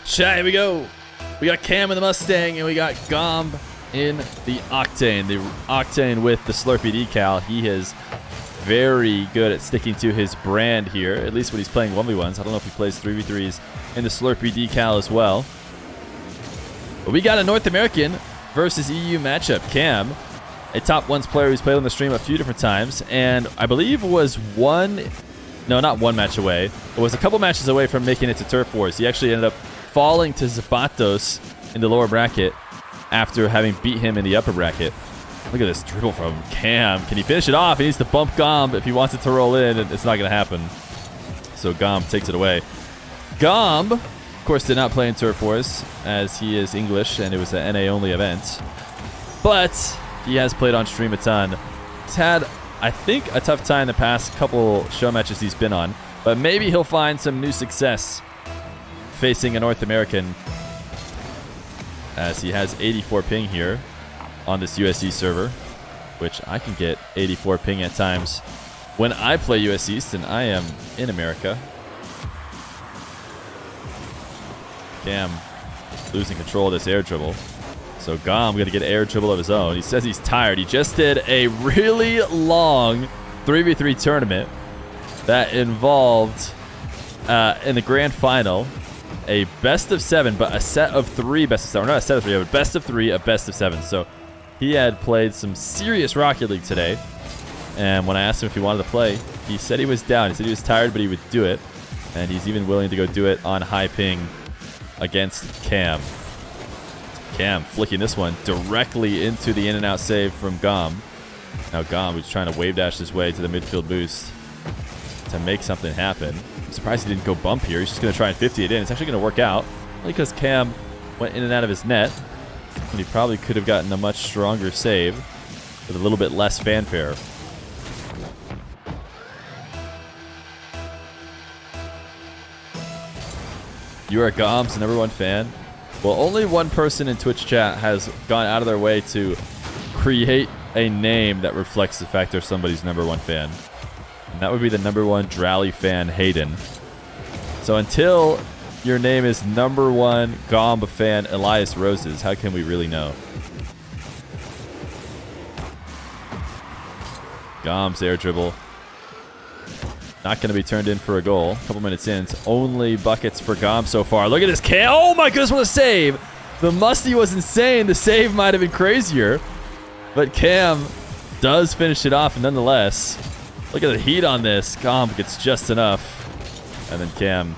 Chat, here we go. We got Cam in the Mustang, and we got Gomb in the Octane. The Octane with the Slurpee decal. He is very good at sticking to his brand here, at least when he's playing 1v1s. I don't know if he plays 3v3s in the Slurpee decal as well. But we got a North American versus EU matchup. Cam, a top ones player who's played on the stream a few different times, and I believe was not one match away. It was a couple matches away from making it to Turf Wars. He actually ended up falling to Zapatos in the lower bracket after having beat him in the upper bracket. Look at this dribble from Cam. Can he finish it off? He needs to bump Gomb if he wants it to roll in, and it's not going to happen. So Gomb takes it away. Gomb, of course, did not play in Turf Wars as he is English, and it was an NA-only event. But he has played on stream a ton. He's had, I think, a tough time the past couple show matches he's been on, but maybe he'll find some new success facing a North American, as he has 84 ping here on this USE server, which I can get 84 ping at times when I play US East and I am in America. Cam losing control of this air dribble. So Gomb going to get an air dribble of his own. He says he's tired. He just did a really long 3v3 tournament that involved, in the grand final, a best of 7, but a set of 3 best of 7. Not a set of 3, but best of 3, a best of 7. So he had played some serious Rocket League today. And when I asked him if he wanted to play, he said he was down. He said he was tired, but he would do it. And he's even willing to go do it on high ping against Cam. Cam flicking this one directly into the in and out save from Gomb. Now Gomb is trying to wave dash his way to the midfield boost to make something happen. I'm surprised he didn't go bump here. He's just going to try and 50 it in. It's actually going to work out, only because Cam went in and out of his net, and he probably could have gotten a much stronger save with a little bit less fanfare. You are Gomb's #1 fan? Well, only one person in Twitch chat has gone out of their way to create a name that reflects the fact they're somebody's #1 fan. And that would be the #1 Drally fan, Hayden. So until your name is #1 Gomb fan, Elias Roses, how can we really know? Gomb's air dribble. Not going to be turned in for a goal. A couple minutes in. It's only buckets for Gomb so far. Look at this Cam. Oh my goodness, what a save. The musty was insane. The save might have been crazier. But Cam does finish it off nonetheless. Look at the heat on this. Gomb gets just enough. And then Cam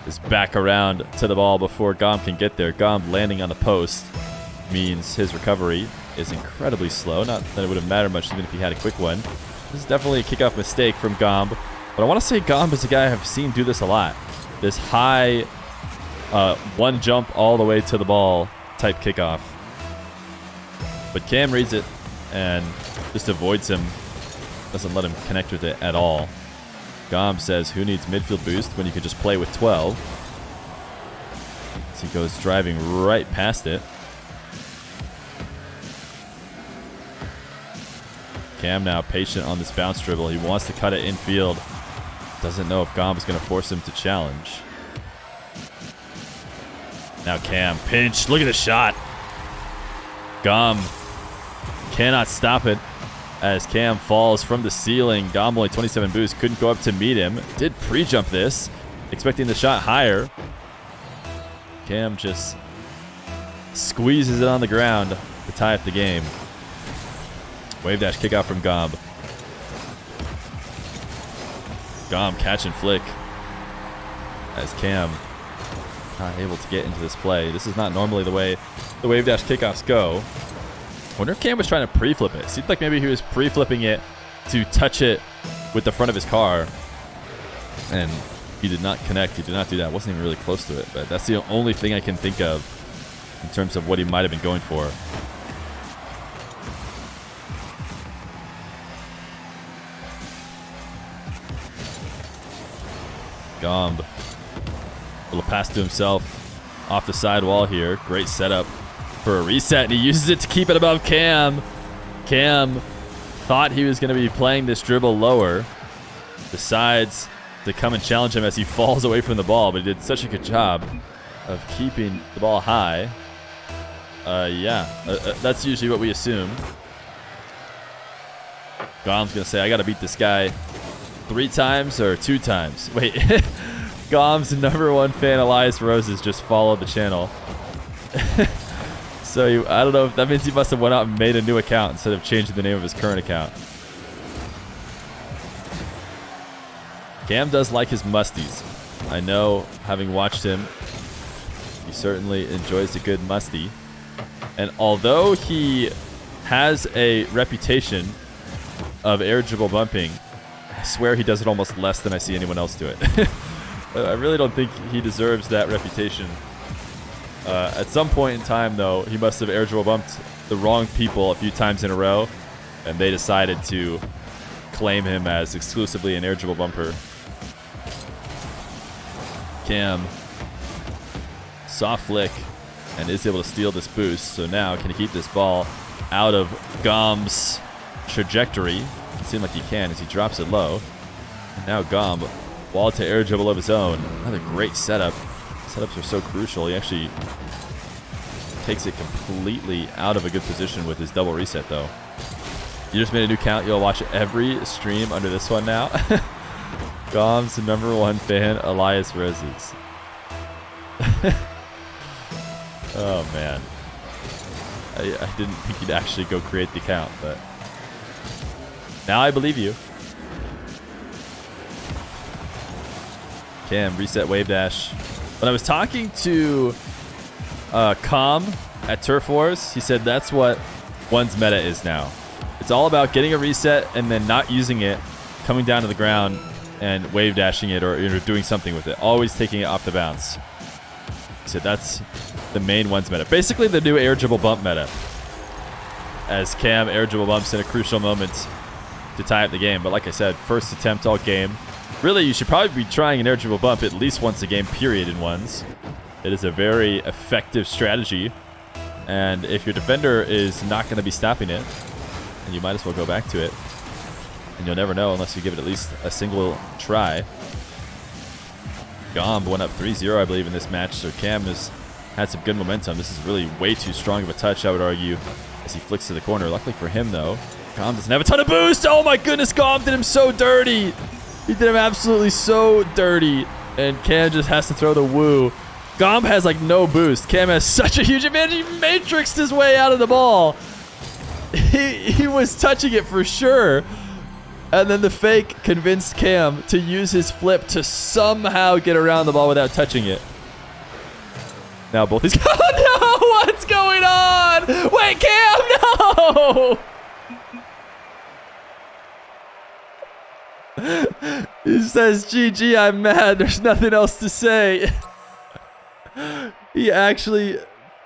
is back around to the ball before Gomb can get there. Gomb landing on the post means his recovery is incredibly slow. Not that it would have mattered much even if he had a quick one. This is definitely a kickoff mistake from Gomb. But I want to say Gomb is a guy I've seen do this a lot. This high one jump all the way to the ball type kickoff. But Cam reads it and just avoids him. Doesn't let him connect with it at all. Gomb says, who needs midfield boost when you can just play with 12? So he goes driving right past it. Cam now patient on this bounce dribble. He wants to cut it infield. Doesn't know if Gomb is going to force him to challenge. Now Cam, pinch. Look at the shot. Gomb cannot stop it as Cam falls from the ceiling. Gomb only 27 boost. Couldn't go up to meet him. Did pre-jump this, expecting the shot higher. Cam just squeezes it on the ground to tie up the game. Wave dash kickoff from Gomb. Gomb catch and flick as Cam not able to get into this play. This is not normally the way the wave dash kickoffs go. I wonder if Cam was trying to pre-flip it. Seemed like maybe he was pre-flipping it to touch it with the front of his car. And he did not connect. He did not do that. Wasn't even really close to it. But that's the only thing I can think of in terms of what he might have been going for. Gomb, little pass to himself off the side wall here. Great setup for a reset, and he uses it to keep it above Cam. Cam thought he was going to be playing this dribble lower. Decides to come and challenge him as he falls away from the ball, but he did such a good job of keeping the ball high. Yeah, that's usually what we assume. Gomb's going to say, I got to beat this guy 3 times or 2 times. Wait, Gomb's #1 fan, Elias Roses, just followed the channel. So I don't know if that means he must have went out and made a new account instead of changing the name of his current account. Cam does like his musties. I know, having watched him, he certainly enjoys a good musty. And although he has a reputation of air dribble bumping, I swear he does it almost less than I see anyone else do it. I really don't think he deserves that reputation. At some point in time, though, he must have air dribble bumped the wrong people a few times in a row, and they decided to claim him as exclusively an air dribble bumper. Cam, soft flick, and is able to steal this boost. So now can he keep this ball out of Gomb's trajectory? It seems like he can as he drops it low. And now Gomb, ball to air dribble of his own. Another great setup. Setups are so crucial. He actually takes it completely out of a good position with his double reset, though. You just made a new count. You'll watch every stream under this one now. Gomb's #1 fan, Elias Roses. Oh, man. I didn't think you'd actually go create the account, but now I believe you. Cam, reset wave dash. When I was talking to Com at Turf Wars, he said that's what one's meta is now. It's all about getting a reset and then not using it, coming down to the ground and wave dashing it or doing something with it. Always taking it off the bounce. He said that's the main one's meta. Basically the new air dribble bump meta. As Cam air dribble bumps in a crucial moment to tie up the game. But like I said, first attempt all game. Really, you should probably be trying an air dribble bump at least once a game, period, in ones. It is a very effective strategy. And if your defender is not going to be stopping it, then you might as well go back to it. And you'll never know unless you give it at least a single try. Gomb went up 3-0, I believe, in this match. So Cam has had some good momentum. This is really way too strong of a touch, I would argue, as he flicks to the corner. Luckily for him, though, Gomb doesn't have a ton of boost. Oh my goodness, Gomb did him so dirty. He did him absolutely so dirty. And Cam just has to throw the woo. Gomb has like no boost. Cam has such a huge advantage. He matrixed his way out of the ball. He was touching it for sure. And then the fake convinced Cam to use his flip to somehow get around the ball without touching it. Now both these... Oh no! What's going on? Wait, Cam, no! He says, GG, I'm mad. There's nothing else to say. He actually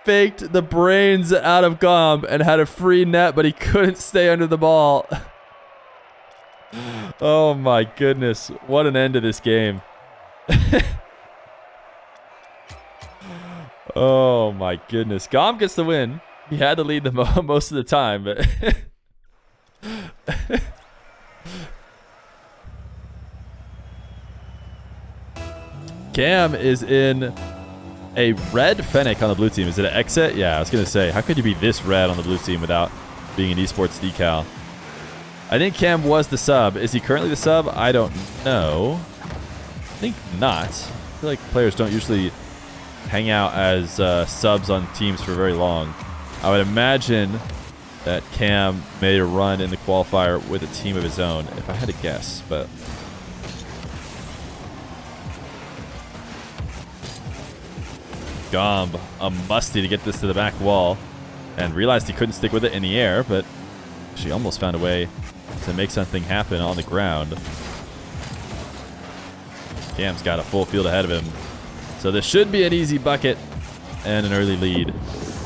faked the brains out of Gomb and had a free net, but he couldn't stay under the ball. Oh my goodness. What an end to this game. Oh my goodness. Gomb gets the win. He had to lead the most of the time, but... Cam is in a red Fennec on the blue team. Is it an exit? Yeah, I was going to say, how could you be this red on the blue team without being an esports decal? I think Cam was the sub. Is he currently the sub? I don't know. I think not. I feel like players don't usually hang out as subs on teams for very long. I would imagine that Cam made a run in the qualifier with a team of his own, if I had to guess, but... Gomb, a musty to get this to the back wall, and realized he couldn't stick with it in the air, but she almost found a way to make something happen on the ground. Cam's got a full field ahead of him, so this should be an easy bucket and an early lead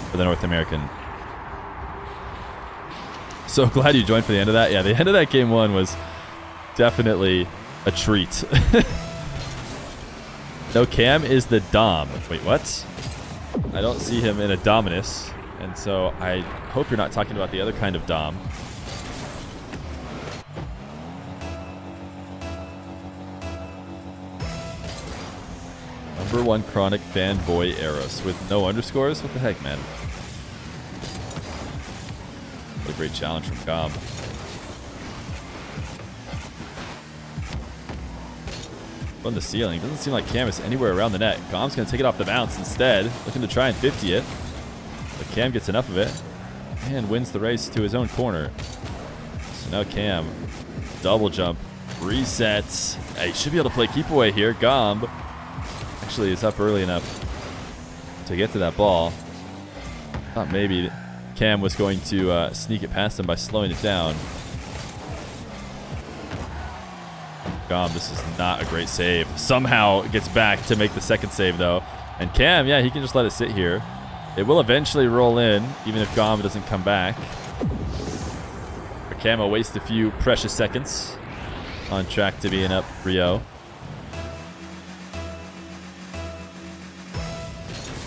for the North American. So glad you joined for the end of that. Yeah, the end of that game one was definitely a treat. No, Cam is the Dom. Wait, what? I don't see him in a Dominus, and so I hope you're not talking about the other kind of Dom. #1 chronic fanboy Eros with no underscores? What the heck, man? What a great challenge from Gomb. On the ceiling. Doesn't seem like Cam is anywhere around the net. Gomb's going to take it off the bounce instead. Looking to try and 50 it. But Cam gets enough of it. And wins the race to his own corner. So now Cam. Double jump. Resets. He should be able to play keep away here. Gomb actually is up early enough to get to that ball. Thought maybe Cam was going to sneak it past him by slowing it down. Gomb, this is not a great save. Somehow gets back to make the second save, though. And Cam, yeah, he can just let it sit here. It will eventually roll in, even if Gomb doesn't come back. But Cam will waste a few precious seconds on track to being up 3-0.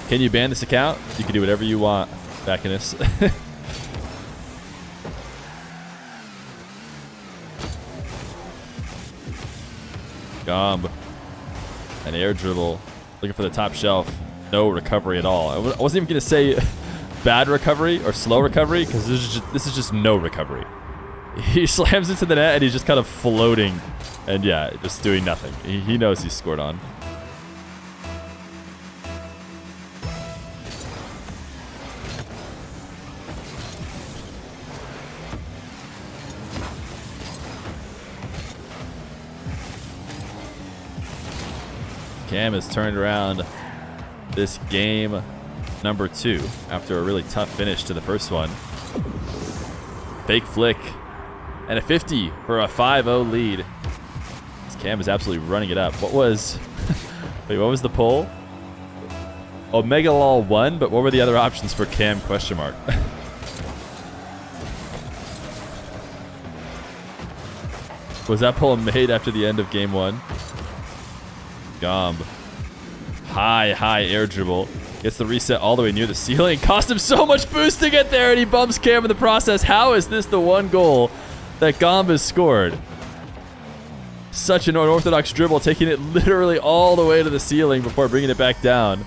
Can you ban this account? You can do whatever you want, Bacchus. Gomb. An air dribble. Looking for the top shelf. No recovery at all. I wasn't even going to say bad recovery or slow recovery because this is just no recovery. He slams into the net and he's just kind of floating and yeah, just doing nothing. He knows he's scored on. Cam has turned around this game number 2 after a really tough finish to the first one. Fake flick and a 50 for a 5-0 lead. This Cam is absolutely running it up. What was wait, what was the poll? Omega Lol won, but what were the other options for Cam ? Was that poll made after the end of game 1? Gomb. High air dribble. Gets the reset all the way near the ceiling. Cost him so much boost to get there, and he bumps Cam in the process. How is this the one goal that Gomb has scored? Such an unorthodox dribble, taking it literally all the way to the ceiling before bringing it back down.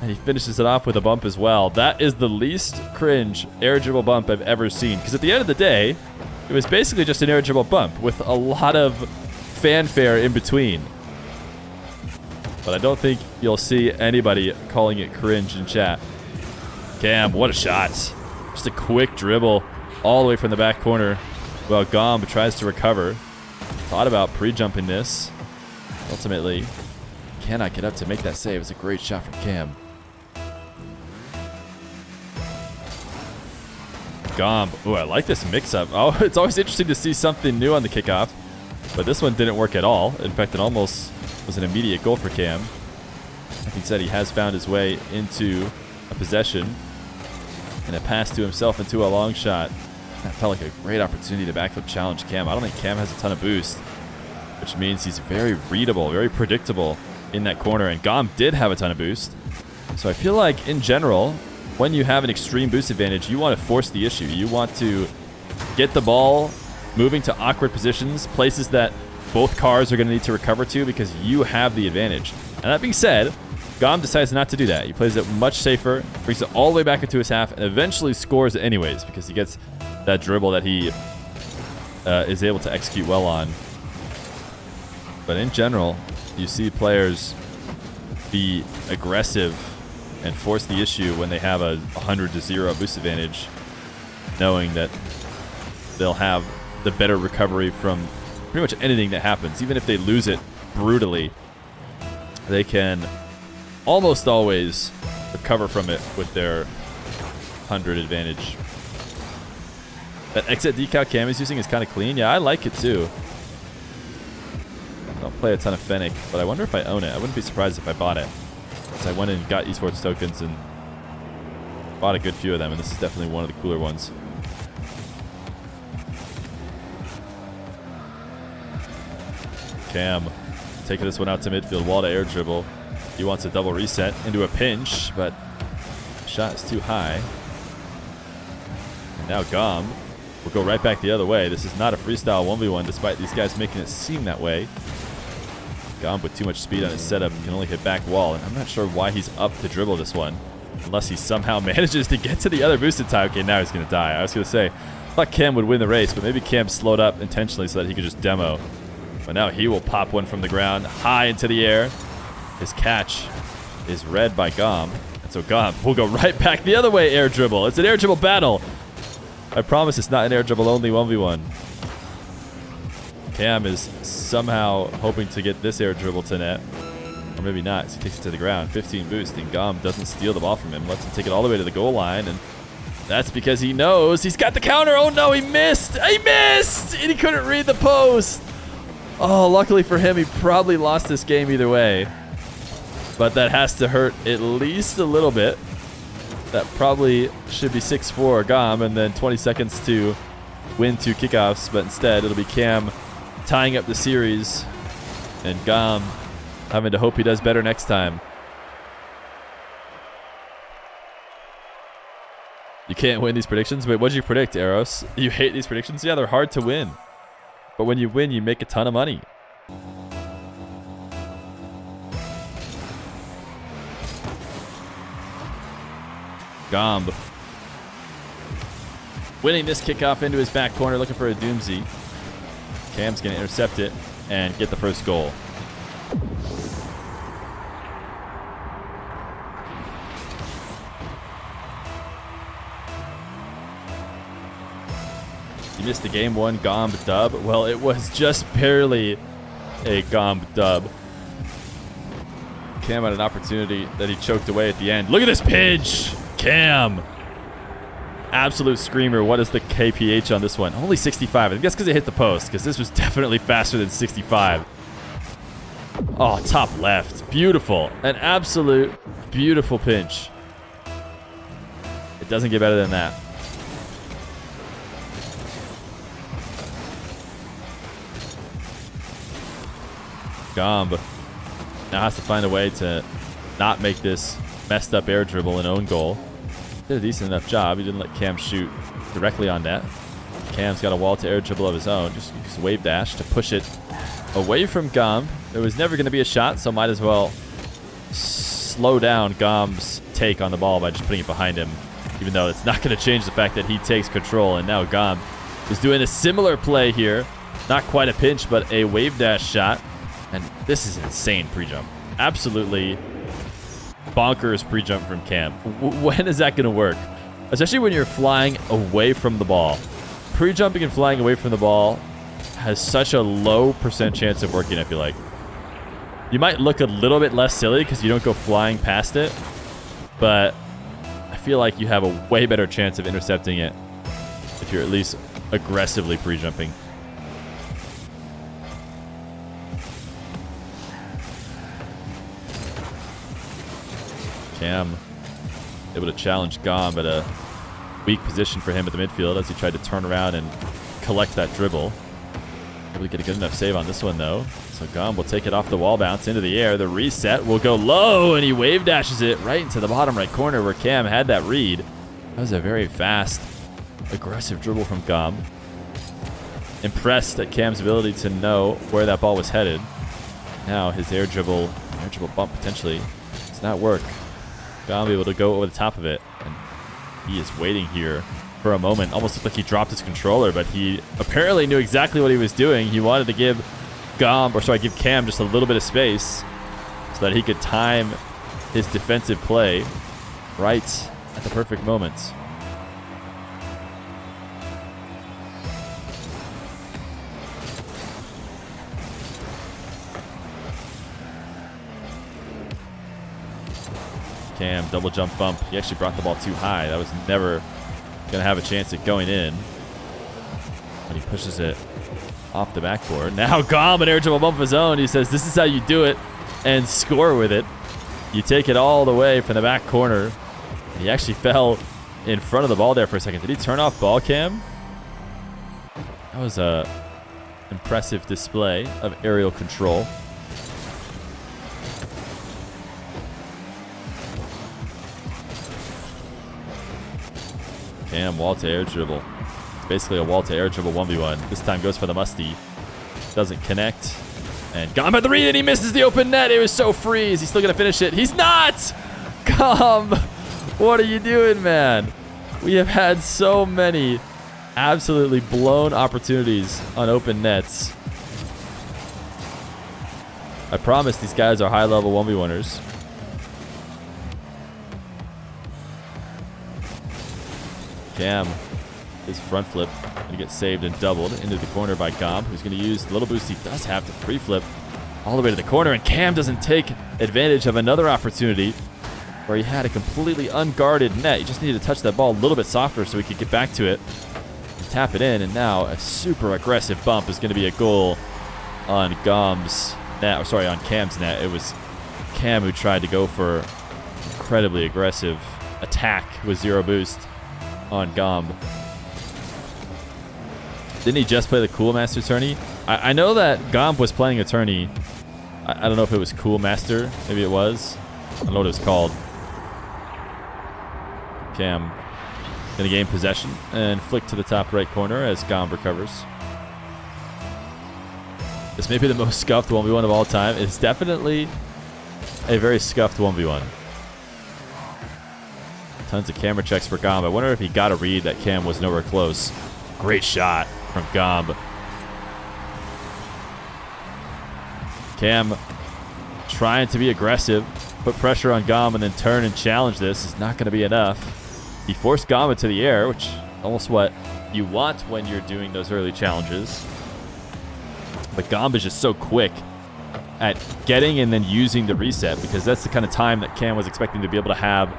And he finishes it off with a bump as well. That is the least cringe air dribble bump I've ever seen. Because at the end of the day, it was basically just an air dribble bump with a lot of fanfare in between. But I don't think you'll see anybody calling it cringe in chat. Cam, what a shot. Just a quick dribble all the way from the back corner. Well, Gomb tries to recover. Thought about pre-jumping this. Ultimately, cannot get up to make that save. It's a great shot from Cam. Gomb. Ooh, I like this mix-up. Oh, it's always interesting to see something new on the kickoff. But this one didn't work at all. In fact, it almost was an immediate goal for Cam. Like he said, he has found his way into a possession and a pass to himself into a long shot. That felt like a great opportunity to backflip challenge Cam. I don't think Cam has a ton of boost, which means he's very readable, very predictable in that corner. And Gomb did have a ton of boost. So I feel like, in general, when you have an extreme boost advantage, you want to force the issue. You want to get the ball moving to awkward positions, places that both cars are going to need to recover to because you have the advantage. And that being said, Gomb decides not to do that. He plays it much safer, brings it all the way back into his half, and eventually scores anyways because he gets that dribble that he is able to execute well on. But in general, you see players be aggressive and force the issue when they have a 100-0 boost advantage, knowing that they'll have the better recovery from pretty much anything that happens. Even if they lose it brutally, they can almost always recover from it with their 100 advantage. That exit decal Cam is using is kind of clean. Yeah, I like it too. I don't play a ton of Fennec, but I wonder if I own it. I wouldn't be surprised if I bought it. So I went and got esports tokens and bought a good few of them, and this is definitely one of the cooler ones. Cam taking this one out to midfield, wall to air dribble. He wants a double reset into a pinch, but shot is too high. And now Gomb will go right back the other way. This is not a freestyle 1v1, despite these guys making it seem that way. Gomb with too much speed on his setup can only hit back wall, and I'm not sure why he's up to dribble this one. Unless he somehow manages to get to the other boosted time. Okay, now he's going to die. I was going to say, I thought Cam would win the race, but maybe Cam slowed up intentionally so that he could just demo. But now he will pop one from the ground high into the air. His catch is read by Gomb. And so Gomb will go right back the other way, air dribble. It's an air dribble battle. I promise it's not an air dribble only 1v1. Cam is somehow hoping to get this air dribble to net. Or maybe not, so he takes it to the ground. 15 boost, and Gomb doesn't steal the ball from him. Lets him take it all the way to the goal line, and that's because he knows he's got the counter. Oh no, he missed! He missed! And he couldn't read the post! Oh, luckily for him, he probably lost this game either way. But that has to hurt at least a little bit. That probably should be 6-4 Gomb, and then 20 seconds to win 2 kickoffs, but instead it'll be Cam tying up the series, and Gomb having to hope he does better next time. You can't win these predictions? Wait, what did you predict, Eros? You hate these predictions? Yeah, they're hard to win. But when you win, you make a ton of money. Gomb winning this kickoff into his back corner, looking for a doozy. Cam's going to intercept it and get the first goal. You missed the game 1 Gomb dub. Well, it was just barely a Gomb dub. Cam had an opportunity that he choked away at the end. Look at this pitch! Cam! Absolute screamer. What is the KPH on this one? Only 65. I think that's because it hit the post, because this was definitely faster than 65. Oh, top left. Beautiful. An absolute beautiful pinch. It doesn't get better than that. Gomb now has to find a way to not make this messed up air dribble an own goal. Did a decent enough job. He didn't let Cam shoot directly on net. Cam's got a wall to air dribble of his own. Just use wave dash to push it away from Gomb. There was never going to be a shot, so might as well slow down Gomb's take on the ball by just putting it behind him, even though it's not going to change the fact that he takes control. And now Gomb is doing a similar play here. Not quite a pinch, but a wave dash shot. And this is insane pre-jump. Absolutely bonkers pre-jump from Cam. When is that going to work? Especially when you're flying away from the ball. Pre-jumping and flying away from the ball has such a low % chance of working, I feel like. You might look a little bit less silly because you don't go flying past it, but I feel like you have a way better chance of intercepting it if you're at least aggressively pre-jumping. Cam able to challenge Gomb at a weak position for him at the midfield as he tried to turn around and collect that dribble. Able to get a good enough save on this one, though. So Gomb will take it off the wall bounce into the air. The reset will go low, and he wave dashes it right into the bottom right corner where Cam had that read. That was a very fast, aggressive dribble from Gomb. Impressed at Cam's ability to know where that ball was headed. Now his air dribble bump potentially does not work. Gomb able to go over the top of it, and he is waiting here for a moment. Almost looked like he dropped his controller, but he apparently knew exactly what he was doing. He wanted to give give Cam just a little bit of space so that he could time his defensive play right at the perfect moment. Cam, double jump bump. He actually brought the ball too high. That was never going to have a chance at going in. And he pushes it off the backboard. Now Gomb, an air dribble bump of his own. He says, this is how you do it, and score with it. You take it all the way from the back corner. And he actually fell in front of the ball there for a second. Did he turn off ball cam? That was a impressive display of aerial control. Cam, wall to air dribble. It's basically a wall to air dribble 1v1. This time goes for the musty. Doesn't connect. And Gomb at the read, and he misses the open net. It was so free. Is he still going to finish it? He's not! Gomb, what are you doing, man? We have had so many absolutely blown opportunities on open nets. I promise these guys are high-level 1v1ers. Cam, his front flip, going to get saved and doubled into the corner by Gomb, who's going to use the little boost he does have to pre-flip all the way to the corner, and Cam doesn't take advantage of another opportunity where he had a completely unguarded net. He just needed to touch that ball a little bit softer so he could get back to it and tap it in, and now a super aggressive bump is going to be a goal on Gomb's net, or sorry, on Cam's net. It was Cam who tried to go for incredibly aggressive attack with zero boost on Gomb. Didn't he just play the Cool Master tourney? I know that Gomb was playing a tourney. I don't know if it was Cool Master. Maybe it was. I don't know what it was called. Cam gonna gain possession and flick to the top right corner as Gomb recovers. This may be the most scuffed 1v1 of all time. It's definitely a very scuffed 1v1. Tons of camera checks for Gomb. I wonder if he got a read that Cam was nowhere close. Great shot from Gomb. Cam trying to be aggressive, put pressure on Gomb, and then turn and challenge this is not going to be enough. He forced Gomb into the air, which is almost what you want when you're doing those early challenges. But Gomb is just so quick at getting and then using the reset, because that's the kind of time that Cam was expecting to be able to have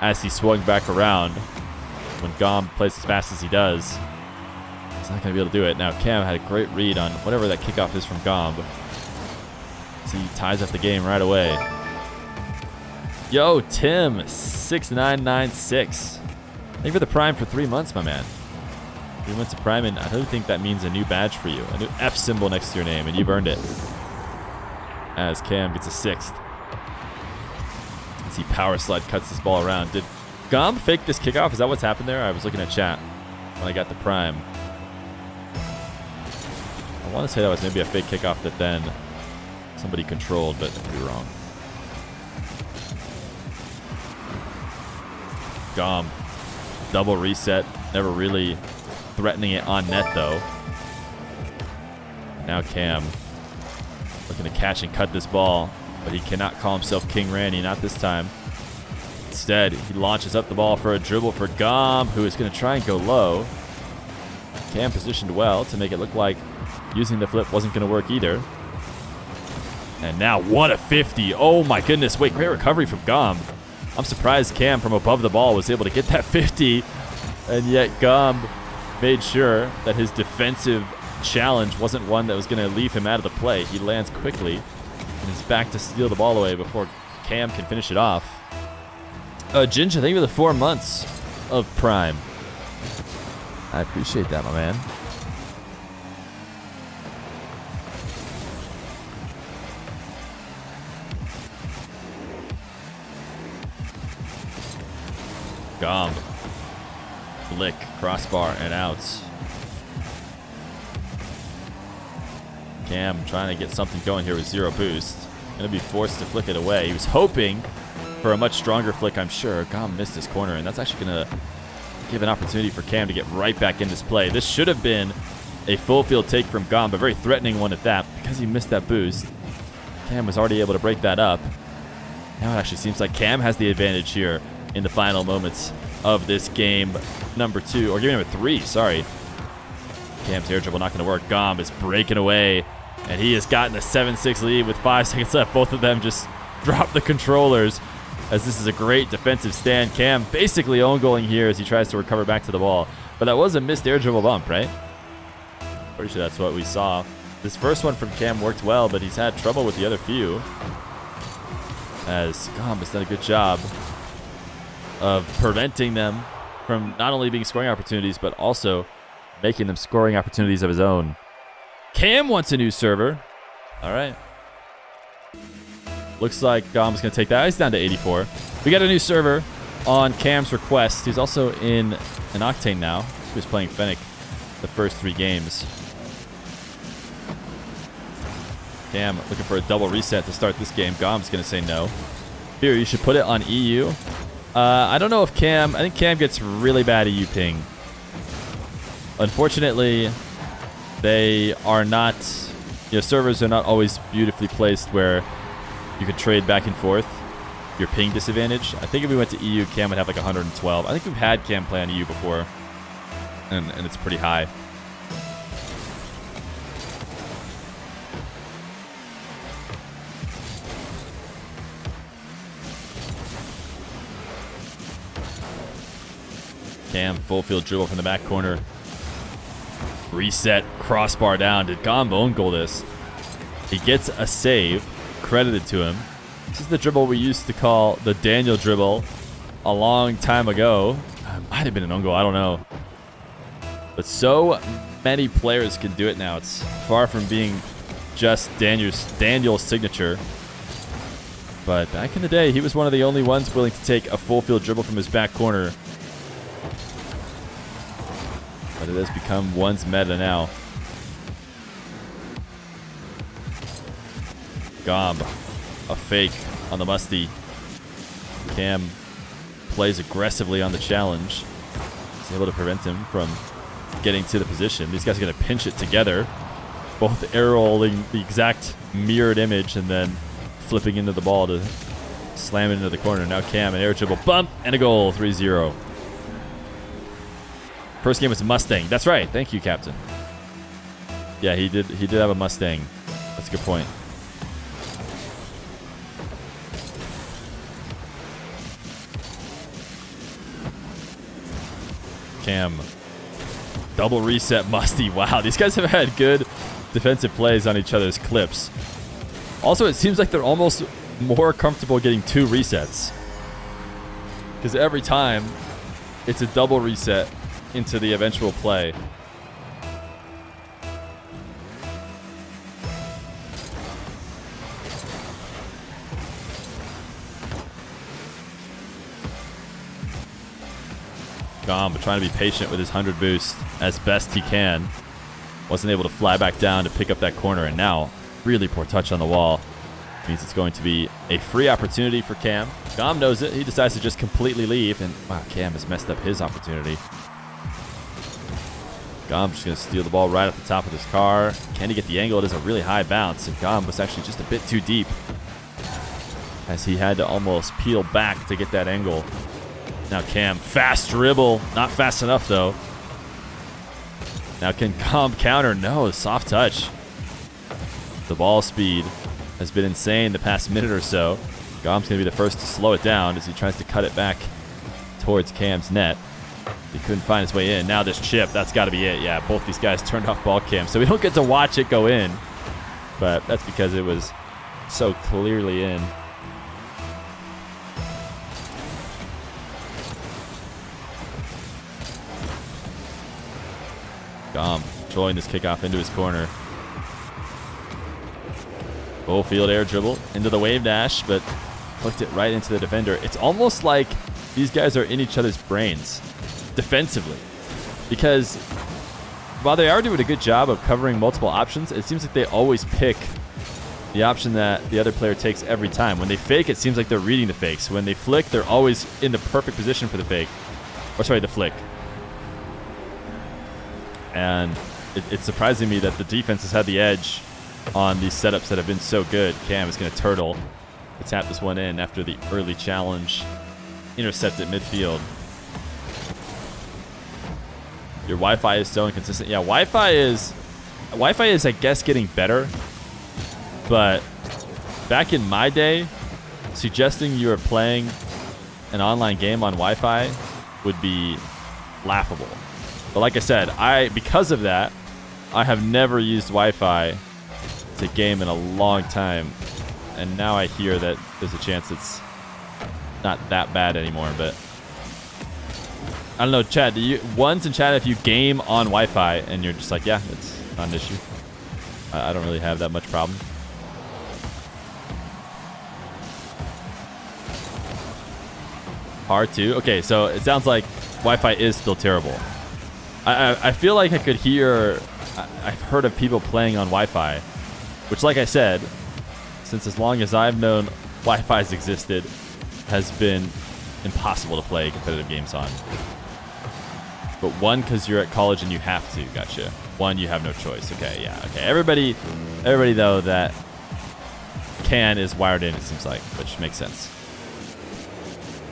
as he swung back around. When Gomb plays as fast as he does, he's not going to be able to do it. Now Cam had a great read on whatever that kickoff is from Gomb. So he ties up the game right away. Yo, Tim, 6996. Thank you for the Prime for 3 months, my man. 3 months of Prime, and I don't think that means a new badge for you. A new F symbol next to your name, and you've earned it. As Cam gets a 6th. As he power slide cuts this ball around. Did Gomb fake this kickoff? Is that what's happened there? I was looking at chat when I got the Prime. I want to say that was maybe a fake kickoff that then somebody controlled, but I could be wrong. Gomb, double reset, never really threatening it on net though. Now Cam looking to catch and cut this ball, but he cannot call himself King Randy, not this time. Instead, he launches up the ball for a dribble for Gomb, who is going to try and go low. Cam positioned well to make it look like using the flip wasn't going to work either. And now what a 50. Oh my goodness. Wait, great recovery from Gomb. I'm surprised Cam from above the ball was able to get that 50. And yet Gomb made sure that his defensive challenge wasn't one that was going to leave him out of the play. He lands quickly and is back to steal the ball away before Cam can finish it off. Ginger, thank you for the 4 months of Prime. I appreciate that, my man. Gomb. Flick, crossbar, and outs. Cam trying to get something going here with zero boost. Going to be forced to flick it away. He was hoping for a much stronger flick, I'm sure. Gomb missed his corner, and that's actually going to give an opportunity for Cam to get right back in this play. This should have been a full field take from Gomb, a very threatening one at that. Because he missed that boost, Cam was already able to break that up. Now it actually seems like Cam has the advantage here in the final moments of this game number 2, or game number 3, sorry. Cam's air dribble not going to work. Gomb is breaking away, and he has gotten a 7-6 lead with 5 seconds left. Both of them just drop the controllers, as this is a great defensive stand. Cam basically own-goaling here as he tries to recover back to the ball. But that was a missed air dribble bump, right? Pretty sure that's what we saw. This first one from Cam worked well, but he's had trouble with the other few, as Gomb has done a good job of preventing them from not only being scoring opportunities, but also making them scoring opportunities of his own. Cam wants a new server. All right. Looks like Gomb's going to take that. He's down to 84. We got a new server on Cam's request. He's also in an Octane now. He was playing Fennec the first 3 games. Cam looking for a double reset to start this game. Gomb's going to say no. Feer, you should put it on EU. I don't know if Cam... I think Cam gets really bad EU ping. Unfortunately, they are not... You know, servers are not always beautifully placed where you can trade back and forth your ping disadvantage. I think if we went to EU, Cam would have like 112. I think we've had Cam play on EU before, and it's pretty high. Cam, full field dribble from the back corner. Reset, crossbar down. Did Gomb own goal this? He gets a save, credited to him. This is the dribble we used to call the Daniel dribble a long time ago. Might have been an own goal, I don't know. But so many players can do it now. It's far from being just Daniel's signature. But back in the day, he was one of the only ones willing to take a full field dribble from his back corner. But it has become one's meta now. Gomb, a fake on the musty. Cam plays aggressively on the challenge. He's able to prevent him from getting to the position. These guys are going to pinch it together. Both air rolling the exact mirrored image and then flipping into the ball to slam it into the corner. Now Cam, an air dribble, bump, and a goal, 3-0. First game was a Mustang. That's right. Thank you, Captain. Yeah, he did have a Mustang. That's a good point. Cam. Double reset Musty. Wow, these guys have had good defensive plays on each other's clips. Also, it seems like they're almost more comfortable getting 2 resets. Because every time, it's a double reset into the eventual play. Gomb trying to be patient with his 100 boost as best he can. Wasn't able to fly back down to pick up that corner, and now really poor touch on the wall. Means it's going to be a free opportunity for Cam. Gomb knows it. He decides to just completely leave, and wow, Cam has messed up his opportunity. Gomb just going to steal the ball right at the top of his car. Can he get the angle? It is a really high bounce, and Gomb was actually just a bit too deep as he had to almost peel back to get that angle. Now Cam, fast dribble. Not fast enough, though. Now can Gomb counter? No, soft touch. The ball speed has been insane the past minute or so. Gomb's going to be the first to slow it down as he tries to cut it back towards Cam's net. He couldn't find his way in. Now this chip, that's got to be it. Yeah, both these guys turned off ball cam, so we don't get to watch it go in. But that's because it was so clearly in. Gomb controlling this kickoff into his corner. Full field air dribble into the wave dash, but flicked it right into the defender. It's almost like these guys are in each other's brains defensively, because while they are doing a good job of covering multiple options, it seems like they always pick the option that the other player takes every time. When they fake, it seems like they're reading the fakes. When they flick, they're always in the perfect position for the fake. Or sorry, the flick. And it's surprising me that the defense has had the edge on these setups that have been so good. Cam is going to turtle to tap this one in after the early challenge. Intercept at midfield. Your Wi-Fi is so inconsistent. Yeah, Wi-Fi is, I guess, getting better. But back in my day, suggesting you are playing an online game on Wi-Fi would be laughable. But like I said, because of that, I have never used Wi-Fi to game in a long time. And now I hear that there's a chance it's not that bad anymore. But I don't know, Chad, ones in chat, if you game on Wi-Fi and you're just like, yeah, it's not an issue. I don't really have that much problem. R2. Okay, so it sounds like Wi-Fi is still terrible. I feel like I could hear... I've heard of people playing on Wi-Fi which, like I said, since as long as I've known Wi-Fi's existed, has been impossible to play competitive games on. But one, because you're at college and you have to. Gotcha. One, you have no choice. Okay, yeah. Okay. Everybody though that can is wired in, it seems like, which makes sense.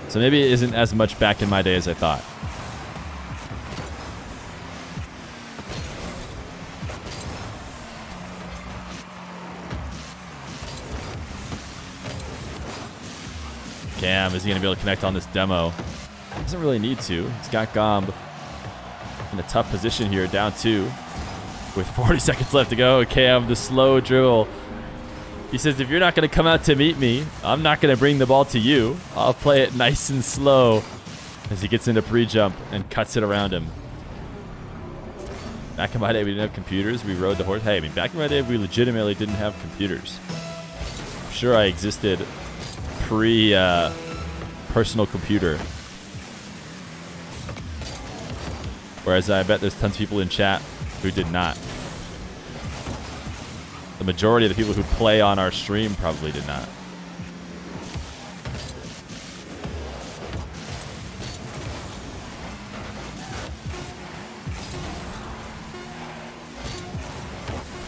So maybe it isn't as much back in my day as I thought. Cam, is he going to be able to connect on this demo? Doesn't really need to. He's got Gomb in a tough position here, down 2 with 40 seconds left to go. Cam, the slow dribble. He says, if you're not going to come out to meet me, I'm not going to bring the ball to you. I'll play it nice and slow as he gets into pre-jump and cuts it around him. Back in my day, we didn't have computers. We rode the horse. Hey, I mean, back in my day, we legitimately didn't have computers. I'm sure I existed pre-personal computer. Whereas I bet there's tons of people in chat who did not. The majority of the people who play on our stream probably did not.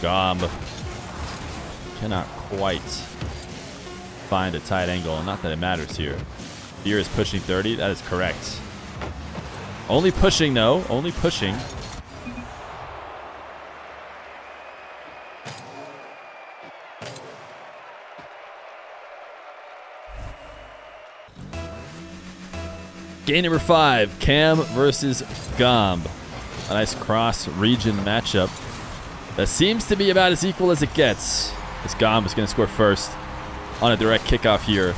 Gomb cannot quite find a tight angle. Not that it matters here. Feer is pushing 30. That is correct. Only pushing, though. Only pushing. Game number 5. Cam versus Gomb. A nice cross-region matchup that seems to be about as equal as it gets. As Gomb is going to score first on a direct kickoff here.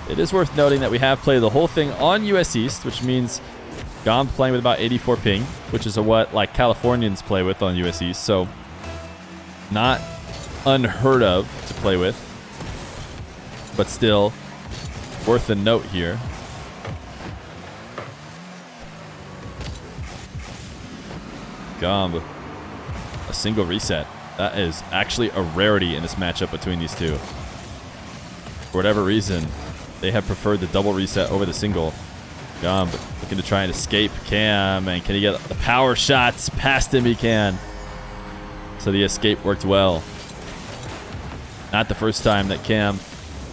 It is worth noting that we have played the whole thing on US East, which means Gomb playing with about 84 ping, which is what like Californians play with on US East, so not unheard of to play with, but still worth a note here. Gomb, a single reset. That is actually a rarity in this matchup between these two. For whatever reason, they have preferred the double reset over the single. Gomb looking to try and escape Cam, and can he get the power shots past him? He can. So the escape worked well. Not the first time that Cam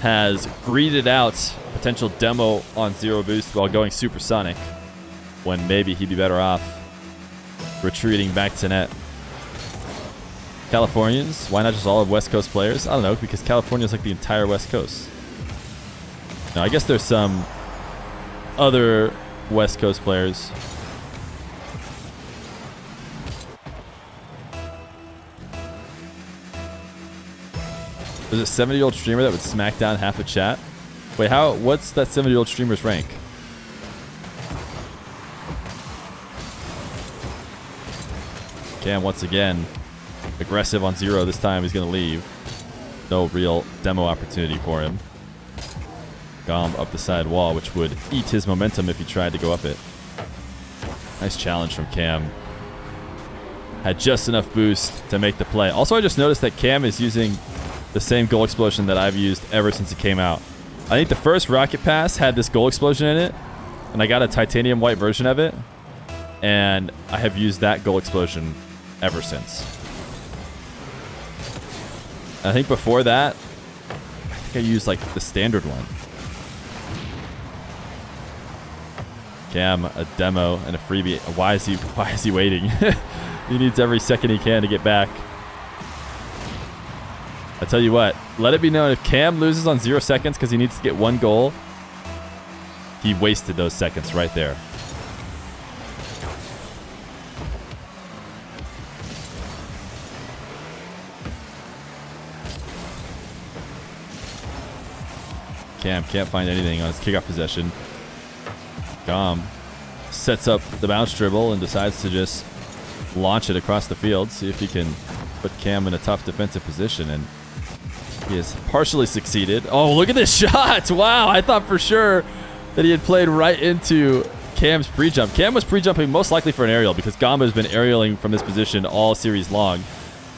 has greeted out potential demo on 0 boost while going supersonic, when maybe he'd be better off retreating back to net. Californians, why not just all of West Coast players? I don't know, because California is like the entire West Coast. Now, I guess there's some other West Coast players. There's a 70-year-old streamer that would smack down half the chat. Wait, what's that 70-year-old streamer's rank? Cam once again aggressive on 0 this time. He's going to leave. No real demo opportunity for him. Gomb up the side wall, which would eat his momentum if he tried to go up it. Nice challenge from Cam. Had just enough boost to make the play. Also, I just noticed that Cam is using the same goal explosion that I've used ever since it came out. I think the first Rocket Pass had this goal explosion in it, and I got a titanium white version of it, and I have used that goal explosion ever since. I think before that, I think I used like the standard one. Cam, a demo and a freebie. Why is he waiting? He needs every second he can to get back. I tell you what, let it be known, if Cam loses on 0 seconds because he needs to get 1 goal, he wasted those seconds right there. Cam can't find anything on his kickoff possession. Gomb sets up the bounce dribble and decides to just launch it across the field. See if he can put Cam in a tough defensive position, and he has partially succeeded. Oh, look at this shot. Wow, I thought for sure that he had played right into Cam's pre-jump. Cam was pre-jumping most likely for an aerial because Gomb has been aerialing from this position all series long.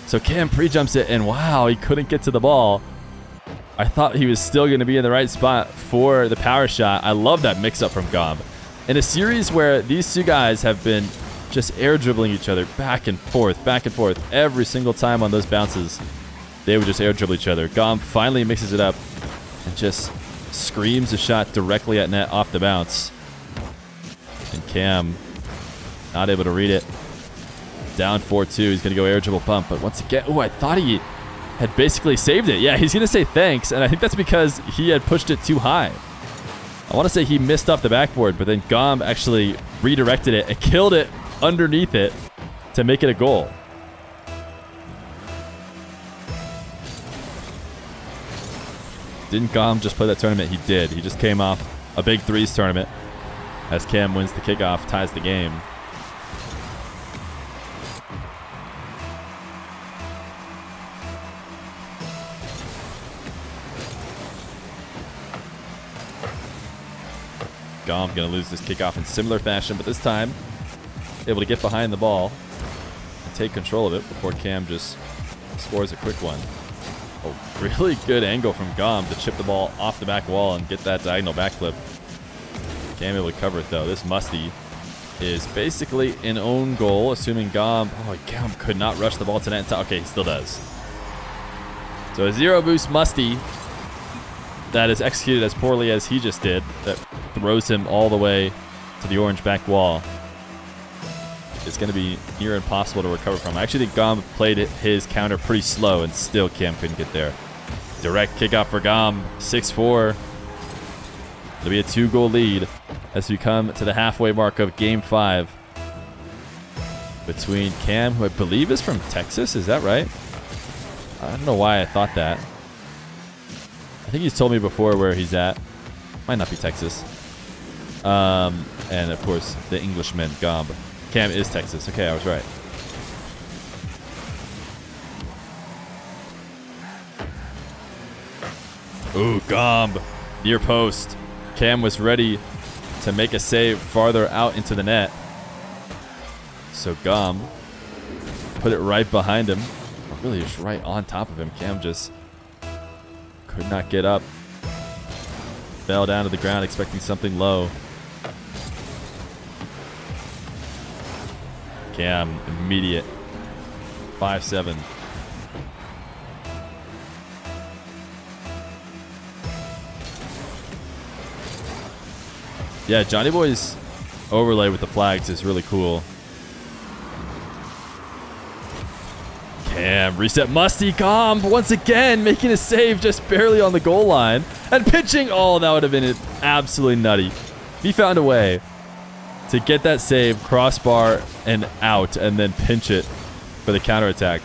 So Cam pre-jumps it, and wow, he couldn't get to the ball. I thought he was still going to be in the right spot for the power shot. I love that mix-up from Gomb. In a series where these two guys have been just air dribbling each other back and forth, every single time on those bounces, they would just air dribble each other. Gomb finally mixes it up and just screams a shot directly at net off the bounce. And Cam not able to read it. Down 4-2. He's going to go air dribble bump. But once again, I thought he had basically saved it. Yeah, he's going to say thanks. And I think that's because he had pushed it too high. I want to say he missed off the backboard, but then Gomb actually redirected it and killed it underneath it to make it a goal. Didn't Gomb just play that tournament? He did. He just came off a big threes tournament as Cam wins the kickoff, ties the game. Gomb going to lose this kickoff in similar fashion, but this time able to get behind the ball and take control of it before Cam just scores a quick one. A really good angle from Gomb to chip the ball off the back wall and get that diagonal backflip. Cam able to cover it though. This Musty is basically an own goal, assuming Gomb could not rush the ball to net. Okay, he still does. So a zero boost Musty that is executed as poorly as he just did, that throws him all the way to the orange back wall. It's going to be near impossible to recover from. I actually think Gomb played his counter pretty slow, and still Cam couldn't get there. Direct kickoff for Gomb, 6-4. It'll be a 2-goal lead as we come to the halfway mark of Game 5 between Cam, who I believe is from Texas. Is that right? I don't know why I thought that. I think he's told me before where he's at. Might not be Texas. And, of course, the Englishman, Gomb. Cam is Texas. Okay, I was right. Ooh, Gomb. Near post. Cam was ready to make a save farther out into the net. So Gomb put it right behind him. Or really just right on top of him. Cam just could not get up. Fell down to the ground expecting something low. Cam, immediate. 5-7. Yeah, Johnny Boy's overlay with the flags is really cool. Cam, reset Musty. Gomb once again making a save just barely on the goal line. And pitching. Oh, that would have been absolutely nutty. He found a way to get that save, crossbar, and out, and then pinch it for the counterattack.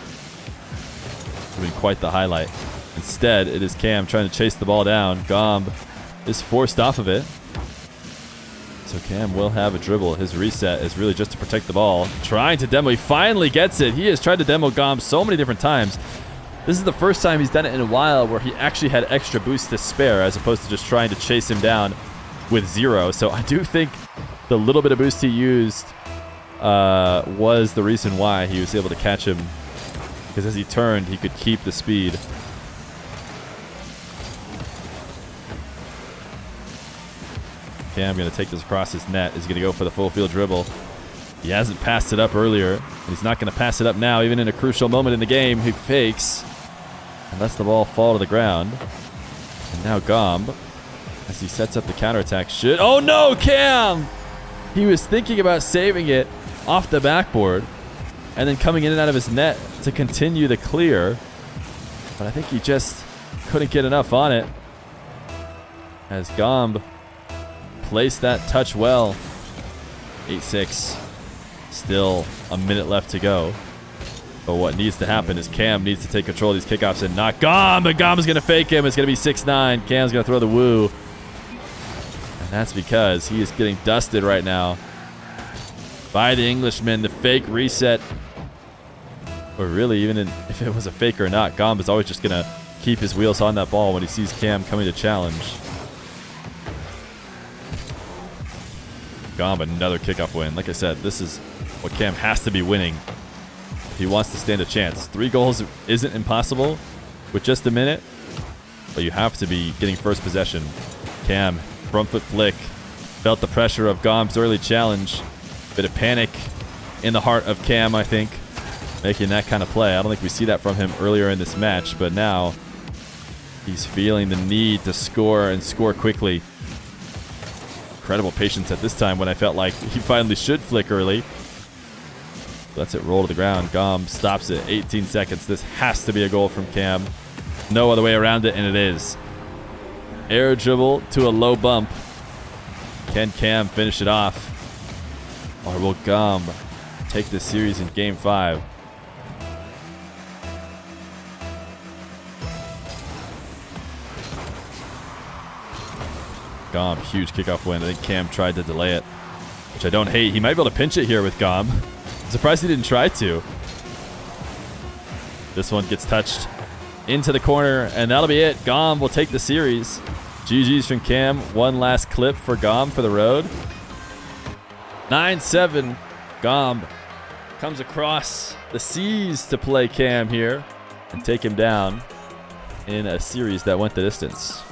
It's been quite the highlight. Instead, it is Cam trying to chase the ball down. Gomb is forced off of it. So Cam will have a dribble. His reset is really just to protect the ball. Trying to demo. He finally gets it. He has tried to demo Gomb so many different times. This is the first time he's done it in a while where he actually had extra boost to spare as opposed to just trying to chase him down with 0. So I do think the little bit of boost he used was the reason why he was able to catch him. Because as he turned, he could keep the speed. Cam going to take this across his net. He's going to go for the full field dribble. He hasn't passed it up earlier. He's not going to pass it up now, even in a crucial moment in the game. He fakes and lets the ball fall to the ground. And now Gomb, as he sets up the counterattack, should... Oh no, Cam! He was thinking about saving it off the backboard and then coming in and out of his net to continue the clear. But I think he just couldn't get enough on it. As Gomb placed that touch well. 8-6. Still a minute left to go. But what needs to happen is Cam needs to take control of these kickoffs and not Gomb. But Gomb's going to fake him. It's going to be 6-9. Cam's going to throw the woo. And that's because he is getting dusted right now by the Englishman. The fake reset. Or really, even if it was a fake or not, Gomb is always just going to keep his wheels on that ball when he sees Cam coming to challenge. Gomb, another kickoff win. Like I said, this is what Cam has to be winning if he wants to stand a chance. 3 goals isn't impossible with just a minute, but you have to be getting first possession. Cam, front foot flick, felt the pressure of Gomb's early challenge. Bit of panic in the heart of Cam, I think, making that kind of play. I don't think we see that from him earlier in this match, but now he's feeling the need to score and score quickly. Incredible patience at this time when I felt like he finally should flick early. Lets it roll to the ground. Gomb stops it. 18 seconds. This has to be a goal from Cam. No other way around it, and it is. Air dribble to a low bump. Can Cam finish it off? Or will Gomb take this series in Game 5? Gomb, huge kickoff win. I think Cam tried to delay it, which I don't hate. He might be able to pinch it here with Gomb. I'm surprised he didn't try to. This one gets touched into the corner, and that'll be it. Gomb will take the series. GG's from Cam. One last clip for Gomb for the road. 9-7. Gomb comes across the seas to play Cam here and take him down in a series that went the distance.